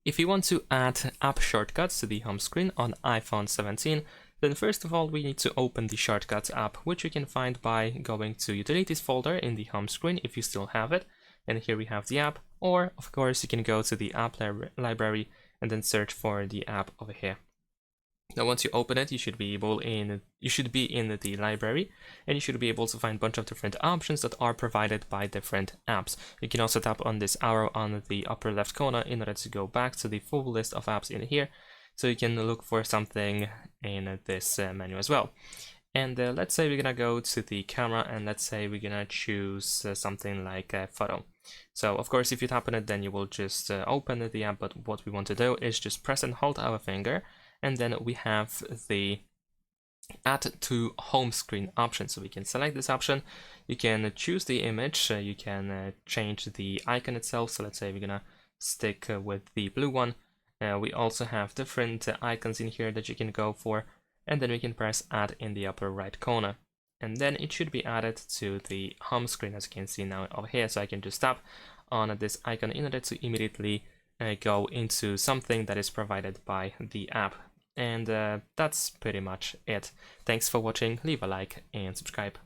If you want to add app shortcuts to the home screen on iPhone 17, then first of all we need to open the Shortcuts app, which you can find by going to Utilities folder in the home screen if you still have it. And here we have the app, or of course you can go to the app library and then search for the app over here. Now once you open it, you should be in the library, and you should be able to find a bunch of different options that are provided by different apps. You can also tap on this arrow on the upper left corner in order to go back to the full list of apps in here, so you can look for something in this menu as well. And let's say we're gonna go to the camera, and let's say we're gonna choose something like a photo. So of course if you tap on it, then you will just open the app, but what we want to do is just press and hold our finger, and then we have the add to home screen option. So we can select this option, you can choose the image, you can change the icon itself. So let's say we're gonna stick with the blue one. We also have different icons in here that you can go for, and then we can press add in the upper right corner, and then it should be added to the home screen, as you can see now over here. So I can just tap on this icon in order to immediately go into something that is provided by the app. And that's pretty much it. Thanks for watching, leave a like and subscribe.